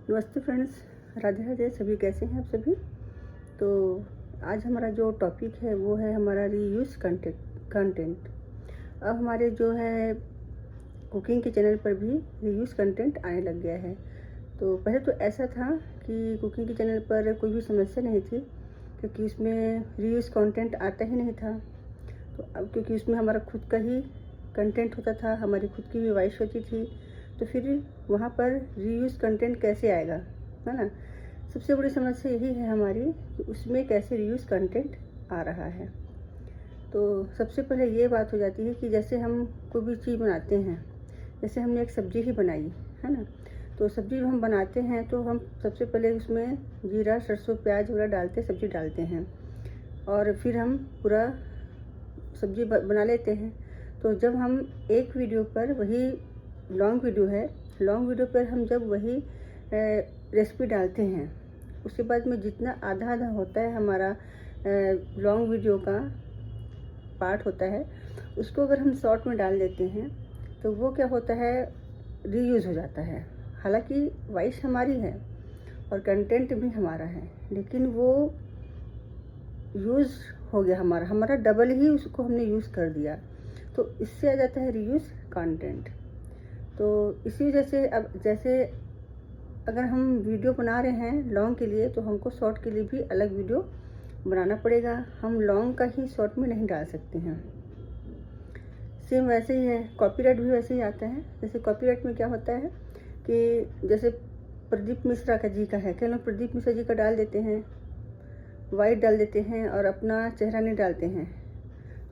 नमस्ते फ्रेंड्स, राधे राधे। सभी कैसे हैं आप सभी। तो आज हमारा जो टॉपिक है वो है हमारा रीयूज़ कंटेंट। अब हमारे जो है कुकिंग के चैनल पर भी रीयूज़ कंटेंट आने लग गया है। तो पहले तो ऐसा था कि कुकिंग के चैनल पर कोई भी समस्या नहीं थी, क्योंकि उसमें रीयूज़ कंटेंट आता ही नहीं था। तो अब क्योंकि उसमें हमारा खुद का ही कंटेंट होता था, हमारी खुद की भी वॉइस होती थी, तो फिर वहाँ पर रीयूज़ कंटेंट कैसे आएगा, है ना। सबसे बड़ी समस्या यही है हमारी कि उसमें कैसे रीयूज़ कंटेंट आ रहा है। तो सबसे पहले ये बात हो जाती है कि जैसे हम कोई भी चीज़ बनाते हैं, जैसे हमने एक सब्ज़ी ही बनाई, है ना। तो सब्ज़ी जो हम बनाते हैं तो हम सबसे पहले उसमें जीरा, सरसों, प्याज वगैरह डालते सब्ज़ी डालते हैं, और फिर हम पूरा सब्ज़ी बना लेते हैं। तो जब हम एक वीडियो पर वही लॉन्ग वीडियो पर हम जब वही रेसिपी डालते हैं, उसके बाद में जितना आधा आधा होता है हमारा लॉन्ग वीडियो का पार्ट होता है, उसको अगर हम शॉर्ट में डाल देते हैं तो वो क्या होता है, रीयूज़ हो जाता है। हालांकि वॉइस हमारी है और कंटेंट भी हमारा है, लेकिन वो यूज़ हो गया हमारा डबल ही उसको हमने यूज़ कर दिया। तो इससे आ जाता है रीयूज़ कंटेंट। तो इसी वजह से अब जैसे अगर हम वीडियो बना रहे हैं लॉन्ग के लिए, तो हमको शॉर्ट के लिए भी अलग वीडियो बनाना पड़ेगा। हम लॉन्ग का ही शॉर्ट में नहीं डाल सकते हैं। सेम वैसे ही है, कॉपीराइट भी वैसे ही आता है। जैसे कॉपीराइट में क्या होता है कि जैसे प्रदीप मिश्रा का जी का है, कई लोग प्रदीप मिश्रा जी का डाल देते हैं, वाइट डाल देते हैं और अपना चेहरा नहीं डालते हैं।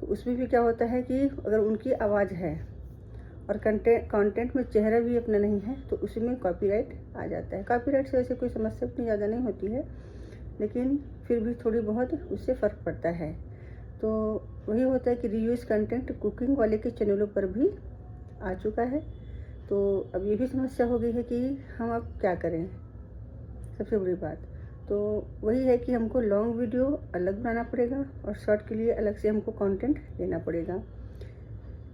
तो उसमें भी क्या होता है कि अगर उनकी आवाज़ है और कंटेंट में चेहरा भी अपना नहीं है, तो उसमें कॉपीराइट आ जाता है। कॉपीराइट से वैसे कोई समस्या उतनी ज़्यादा नहीं होती है, लेकिन फिर भी थोड़ी बहुत उससे फ़र्क पड़ता है। तो वही होता है कि रीयूज़ कंटेंट कुकिंग वाले के चैनलों पर भी आ चुका है। तो अब ये भी समस्या हो गई है कि हम अब क्या करें। सबसे बड़ी बात तो वही है कि हमको लॉन्ग वीडियो अलग बनाना पड़ेगा और शॉर्ट के लिए अलग से हमको कंटेंट लेना पड़ेगा।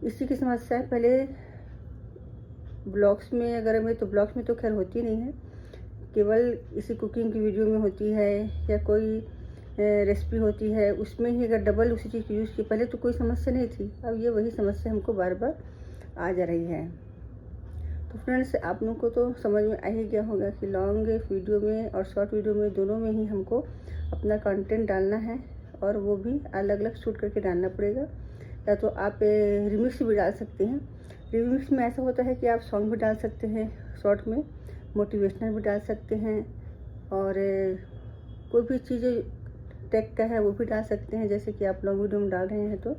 इसी की समस्या है। पहले ब्लॉग्स में अगर हमें, तो ब्लॉग्स में तो खैर होती नहीं है, केवल इसी कुकिंग की वीडियो में होती है या कोई रेसिपी होती है, उसमें ही अगर डबल उसी चीज़ की यूज़ की। पहले तो कोई समस्या नहीं थी, अब ये वही समस्या हमको बार बार आ जा रही है। तो फ्रेंड्स, आप लोगों को तो समझ में आ ही गया होगा कि लॉन्ग वीडियो में और शॉर्ट वीडियो में दोनों में ही हमको अपना कंटेंट डालना है, और वो भी अलग अलग शूट करके डालना पड़ेगा। या तो आप रिमिक्स भी डाल सकते हैं। रिमिक्स में ऐसा होता है कि आप सॉन्ग भी डाल सकते हैं शॉर्ट में, मोटिवेशनल भी डाल सकते हैं, और कोई भी चीज़ टेक का है वो भी डाल सकते हैं, जैसे कि आप लॉन्ग वीडियो में डाल रहे हैं। तो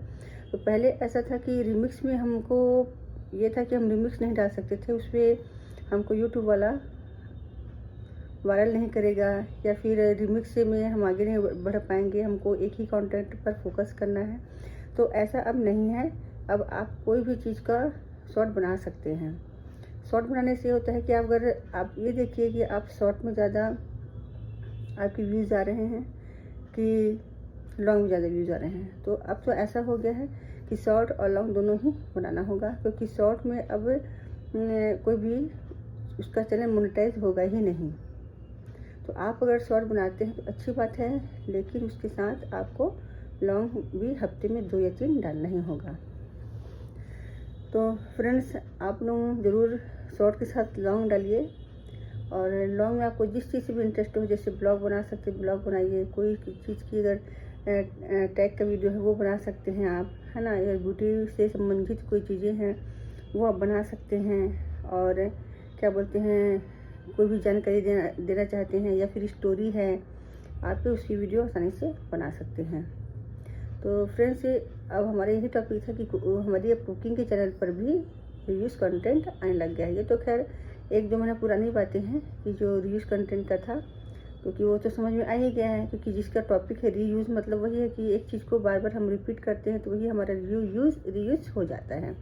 पहले ऐसा था कि रिमिक्स में हमको ये था कि हम रिमिक्स नहीं डाल सकते थे, उस पर हमको यूट्यूब वाला वायरल नहीं करेगा, या फिर रिमिक्स में हम आगे नहीं बढ़ पाएंगे, हमको एक ही कंटेंट पर फोकस करना है। तो ऐसा अब नहीं है। अब आप कोई भी चीज़ का शॉर्ट बना सकते हैं। शॉर्ट बनाने से होता है कि अगर आप ये देखिए कि आप शॉर्ट में ज़्यादा आपके व्यूज़ आ रहे हैं कि लॉन्ग में ज़्यादा व्यूज़ आ रहे हैं, तो अब तो ऐसा हो गया है कि शॉर्ट और लॉन्ग दोनों ही बनाना होगा, क्योंकि शॉर्ट में अब कोई भी उसका चैनल मोनेटाइज होगा ही नहीं। तो आप अगर शॉर्ट बनाते हैं तो अच्छी बात है, लेकिन उसके साथ आपको लॉन्ग भी हफ्ते में 2 या 3 डालना ही होगा। तो फ्रेंड्स, आप लोग ज़रूर शॉर्ट के साथ लॉन्ग डालिए, और लॉन्ग में आपको जिस चीज़ से भी इंटरेस्ट हो, जैसे ब्लॉग बना सकते हैं ब्लॉग बनाइए, कोई चीज़ की अगर टैग का वीडियो है वो बना सकते हैं आप, है ना, या ब्यूटी से संबंधित कोई चीज़ें हैं वो आप बना सकते हैं, और क्या बोलते हैं, कोई भी जानकारी देना चाहते हैं, या फिर स्टोरी है, आप उसकी वीडियो आसानी से बना सकते हैं। तो फ्रेंड्स, अब हमारे यही टॉपिक था कि हमारी कुकिंग के चैनल पर भी रीयूज़ कंटेंट आने लग गया है। ये तो खैर 1-2 महीना पुरानी बातें हैं कि जो रीयूज़ कंटेंट का था, क्योंकि वो तो समझ में आ ही गया है, क्योंकि जिसका टॉपिक है रीयूज़, मतलब वही है कि एक चीज़ को बार बार हम रिपीट करते हैं तो वही हमारा रीयूज़ हो जाता है।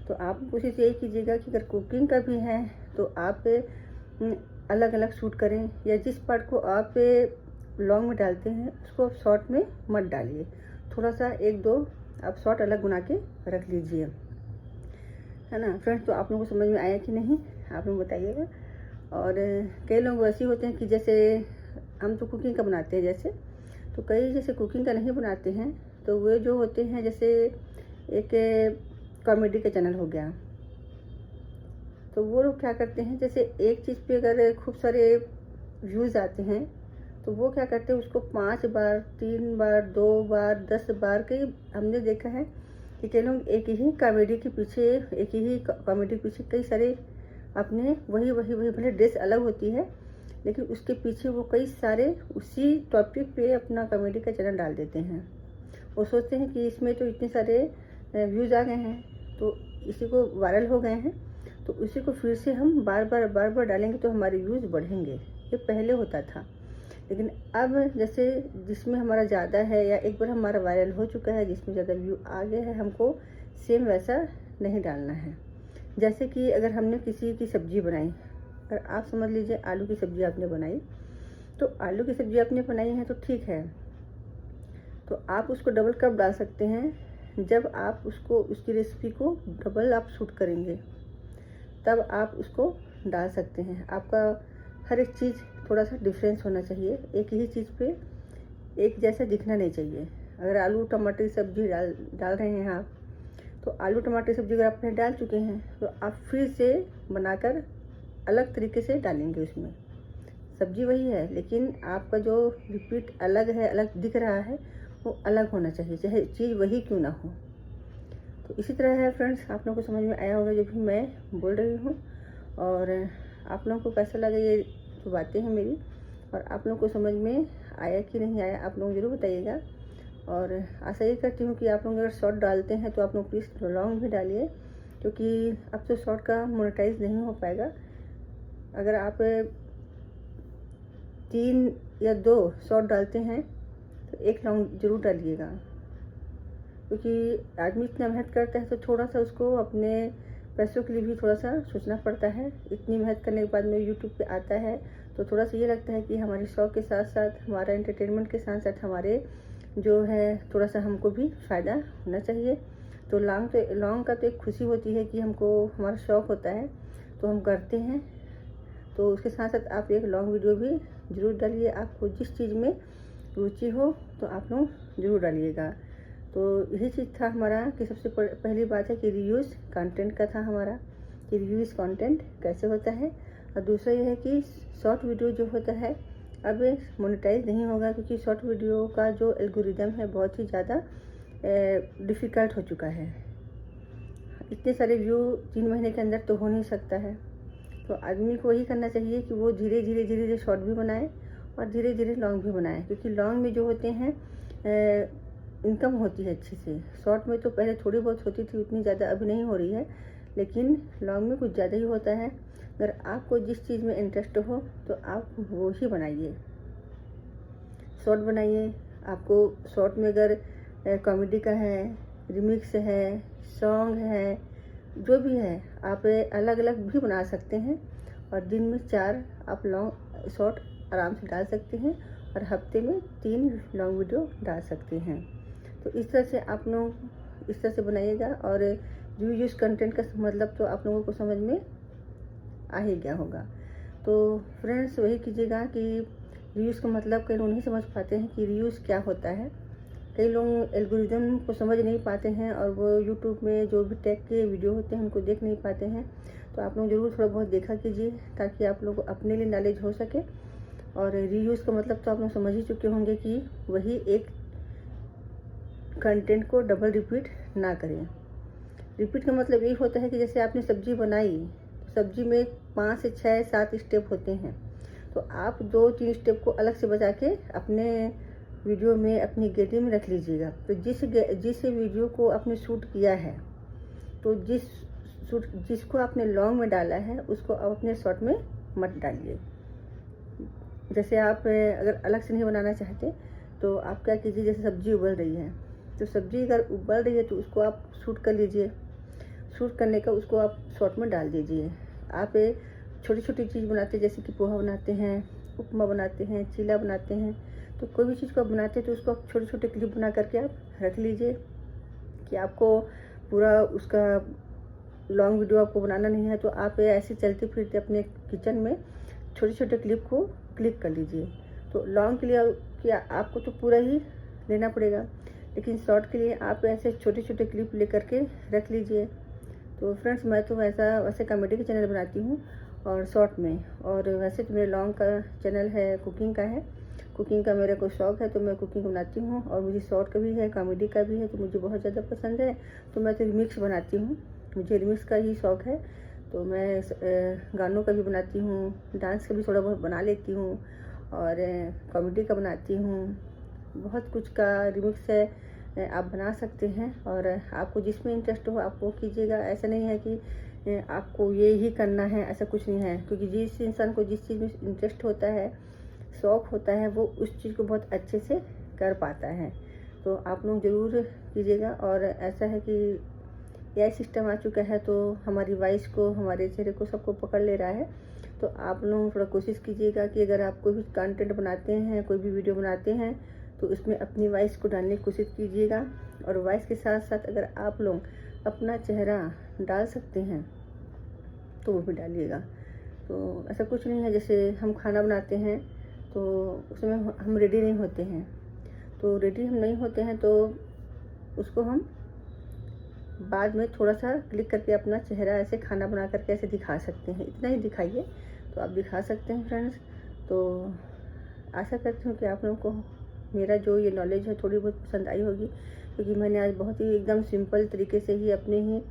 तो आप कोशिश यही कीजिएगा कि अगर कुकिंग का भी है तो आप अलग अलग शूट करें, या जिस पार्ट को आप लॉन्ग में डालते हैं उसको आप शॉर्ट में मत डालिए। थोड़ा सा 1-2 आप शॉर्ट अलग बना के रख लीजिए, है ना फ्रेंड्स। तो आप लोगों को समझ में आया कि नहीं, आप लोग बताइएगा। और कई लोग वैसे होते हैं कि जैसे हम तो कुकिंग का बनाते हैं जैसे, तो कई जैसे कुकिंग का नहीं बनाते हैं, तो वे जो होते हैं जैसे एक कॉमेडी का चैनल हो गया, तो वो लोग क्या करते हैं जैसे एक चीज़ पे अगर खूब सारे व्यूज़ आते हैं तो वो क्या करते हैं उसको 5 बार, 3 बार, 2 बार, 10 बार कई हमने देखा है कि कई लोग एक ही कॉमेडी के पीछे, एक ही कॉमेडी के पीछे कई सारे अपने वही वही वही भले ड्रेस अलग होती है लेकिन उसके पीछे वो कई सारे उसी टॉपिक पे अपना कॉमेडी का चैनल डाल देते हैं। वो सोचते हैं कि इसमें तो इतने सारे व्यूज़ आ गए हैं तो इसी को वायरल हो गए हैं तो उसी को फिर से हम बार बार डालेंगे तो हमारे व्यूज़ बढ़ेंगे। ये पहले होता था, लेकिन अब जैसे जिसमें हमारा ज़्यादा है या एक बार हमारा वायरल हो चुका है जिसमें ज़्यादा व्यू आ गया है, हमको सेम वैसा नहीं डालना है। जैसे कि अगर हमने किसी की सब्ज़ी बनाई, अगर आप समझ लीजिए आलू की सब्ज़ी आपने बनाई, तो आलू की सब्ज़ी आपने बनाई है तो ठीक है, तो आप उसको डबल कब डाल सकते हैं जब आप उसको उसकी रेसिपी को डबल आप शूट करेंगे तब आप उसको डाल सकते हैं। आपका हर एक चीज़ थोड़ा सा डिफरेंस होना चाहिए, एक ही चीज़ पे एक जैसा दिखना नहीं चाहिए। अगर आलू टमाटर की सब्ज़ी डाल रहे हैं आप, तो आलू टमाटर की सब्ज़ी अगर आपने डाल चुके हैं तो आप फिर से बनाकर अलग तरीके से डालेंगे। उसमें सब्ज़ी वही है लेकिन आपका जो रिपीट अलग है, अलग दिख रहा है, वो अलग होना चाहिए, चाहे चीज़ वही क्यों ना हो। तो इसी तरह है फ्रेंड्स, आप लोगों को समझ में आया होगा जो भी मैं बोल रही हूँ, और आप लोगों को कैसा लगा ये जो बातें हैं मेरी, और आप लोगों को समझ में आया कि नहीं आया आप लोग ज़रूर बताइएगा। और आशा ये करती हूँ कि आप लोग अगर शॉर्ट डालते हैं तो आप लोग प्लीज़ लॉन्ग भी डालिए, क्योंकि अब तो शॉर्ट का मोनेटाइज नहीं हो पाएगा। अगर आप 3 या 2 शॉर्ट डालते हैं तो एक लॉन्ग ज़रूर डालिएगा, क्योंकि आदमी इतना मेहनत करता है तो थोड़ा सा उसको अपने पैसों के लिए भी थोड़ा सा सोचना पड़ता है। इतनी मेहनत करने के बाद में यूट्यूब पे आता है तो थोड़ा सा ये लगता है कि हमारे शौक के साथ साथ, हमारा एंटरटेनमेंट के साथ साथ हमारे जो है थोड़ा सा हमको भी फ़ायदा होना चाहिए। तो लॉन्ग का तो एक खुशी होती है कि हमको हमारा शौक़ होता है तो हम करते हैं, तो उसके साथ साथ आप एक लॉन्ग वीडियो भी ज़रूर डालिए। आपको जिस चीज़ में रुचि हो तो आप लोग ज़रूर डालिएगा। तो यही चीज़ था हमारा कि सबसे पहली बात है कि रीयूज़ कंटेंट का था हमारा, कि रीयूज़ कंटेंट कैसे होता है। और दूसरा ये है कि शॉर्ट वीडियो जो होता है अब मोनेटाइज नहीं होगा, क्योंकि शॉर्ट वीडियो का जो एल्गोरिदम है बहुत ही ज़्यादा डिफ़िकल्ट हो चुका है। इतने सारे व्यू 3 महीने के अंदर तो हो नहीं सकता है। तो आदमी को वही करना चाहिए कि वो धीरे धीरे शॉर्ट भी बनाए और धीरे धीरे लॉन्ग भी बनाए, क्योंकि लॉन्ग में जो होते हैं इनकम होती है अच्छी से। शॉर्ट में तो पहले थोड़ी बहुत होती थी, उतनी ज़्यादा अभी नहीं हो रही है, लेकिन लॉन्ग में कुछ ज़्यादा ही होता है। अगर आपको जिस चीज़ में इंटरेस्ट हो तो आप वो ही बनाइए, शॉर्ट बनाइए। आपको शॉर्ट में अगर कॉमेडी का है, रिमिक्स है, सॉन्ग है, जो भी है आप अलग अलग भी बना सकते हैं, और दिन में 4 आप लॉन्ग शॉर्ट आराम से डाल सकते हैं और हफ्ते में 3 लॉन्ग वीडियो डाल सकते हैं। तो इस तरह से आप लोग इस तरह से बनाइएगा, और रीयूज़ कंटेंट का मतलब तो आप लोगों को समझ में आ ही गया होगा। तो फ्रेंड्स वही कीजिएगा कि रीयूज़ का मतलब कई लोग नहीं समझ पाते हैं कि रीयूज़ क्या होता है। कई लोग एल्गोरिदम को समझ नहीं पाते हैं और वो यूट्यूब में जो भी टेक के वीडियो होते हैं उनको देख नहीं पाते हैं। तो आप लोग ज़रूर थोड़ा बहुत देखा कीजिए ताकि आप लोग को अपने लिए नॉलेज हो सके। और रीयूज़ का मतलब तो आप लोग समझ ही चुके होंगे कि वही एक कंटेंट को डबल रिपीट ना करें। रिपीट का मतलब यही होता है कि जैसे आपने सब्ज़ी बनाई, सब्ज़ी में 5 से 6 7 स्टेप होते हैं, तो आप 2-3 स्टेप को अलग से बचा के अपने वीडियो में, अपनी गैलरी में रख लीजिएगा। तो जिस वीडियो को आपने शूट किया है, तो जिसको आपने लॉन्ग में डाला है उसको आप अपने शॉर्ट में मत डालिए। जैसे आप अगर अलग से नहीं बनाना चाहते तो आप क्या कीजिए, जैसे सब्ज़ी उबल रही है तो सब्ज़ी अगर उबल रही है तो उसको आप शूट कर लीजिए। शूट करने का उसको आप शॉर्ट में डाल दीजिए। आप छोटी छोटी चीज़ बनाते हैं, जैसे कि पोहा बनाते हैं, उपमा बनाते हैं, चीला बनाते हैं, तो कोई भी चीज़ को आप बनाते हैं तो उसको आप छोटे छोटे क्लिप बना करके आप रख लीजिए कि आपको पूरा उसका लॉन्ग वीडियो आपको बनाना नहीं है तो आप ऐसे चलते फिरते अपने किचन में छोटे छोटे क्लिप को क्लिक कर लीजिए। तो लॉन्ग के लिए क्या आपको तो पूरा ही लेना पड़ेगा, लेकिन शॉर्ट के लिए आप ऐसे छोटे छोटे क्लिप ले करके रख लीजिए। तो फ्रेंड्स, मैं तो वैसे कॉमेडी का चैनल बनाती हूँ और शॉर्ट में, और वैसे तो मेरे लॉन्ग का चैनल है, कुकिंग का है। कुकिंग का मेरा कोई शौक़ है तो मैं कुकिंग बनाती हूँ, और मुझे शॉर्ट का भी है, कॉमेडी का भी है, तो मुझे बहुत ज़्यादा पसंद है। तो मैं तो रिमिक्स बनाती हूँ, मुझे रिमिक्स का ही शौक़ है। तो मैं गानों का भी बनाती हूँ, डांस का भी थोड़ा बहुत बना लेती हूँ, और कॉमेडी का बनाती हूँ। बहुत कुछ का रिमिक्स है, आप बना सकते हैं, और आपको जिसमें इंटरेस्ट हो आप वो कीजिएगा। ऐसा नहीं है कि आपको ये ही करना है, ऐसा कुछ नहीं है, क्योंकि जिस इंसान को जिस चीज़ में इंटरेस्ट होता है, शौक़ होता है, वो उस चीज़ को बहुत अच्छे से कर पाता है। तो आप लोग ज़रूर कीजिएगा। और ऐसा है कि एआई सिस्टम आ चुका है, तो हमारी वॉइस को, हमारे चेहरे को सबको पकड़ ले रहा है। तो आप लोग थोड़ा कोशिश कीजिएगा कि अगर आप कोई भी कंटेंट बनाते हैं, कोई भी वीडियो बनाते हैं, तो उसमें अपनी वॉइस को डालने की कोशिश कीजिएगा। और वॉइस के साथ साथ अगर आप लोग अपना चेहरा डाल सकते हैं तो वो भी डालिएगा। तो ऐसा कुछ नहीं है, जैसे हम खाना बनाते हैं तो उसमें हम रेडी नहीं होते हैं, तो रेडी हम नहीं होते हैं तो उसको हम बाद में थोड़ा सा क्लिक करके अपना चेहरा ऐसे खाना बना करके ऐसे दिखा सकते हैं। इतना ही दिखाइए तो आप दिखा सकते हैं फ्रेंड्स। तो आशा करती हूँ कि आप लोगों को मेरा जो ये नॉलेज है थोड़ी बहुत पसंद आई होगी, क्योंकि मैंने आज बहुत ही एकदम सिंपल तरीके से ही अपने ही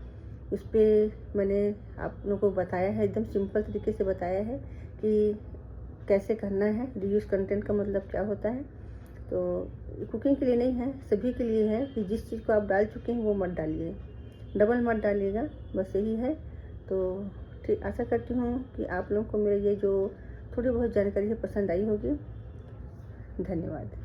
उस पर मैंने आप लोगों को बताया है, एकदम सिंपल तरीके से बताया है कि कैसे करना है। रीयूज कंटेंट का मतलब क्या होता है। तो कुकिंग के लिए नहीं है, सभी के लिए है कि जिस चीज़ को आप डाल चुके हैं वो मत डालिए, डबल मत डालिएगा, बस यही है। तो ठीक, आशा करती हूँ कि आप लोगों को मेरी ये जो थोड़ी बहुत जानकारी है पसंद आई होगी। धन्यवाद।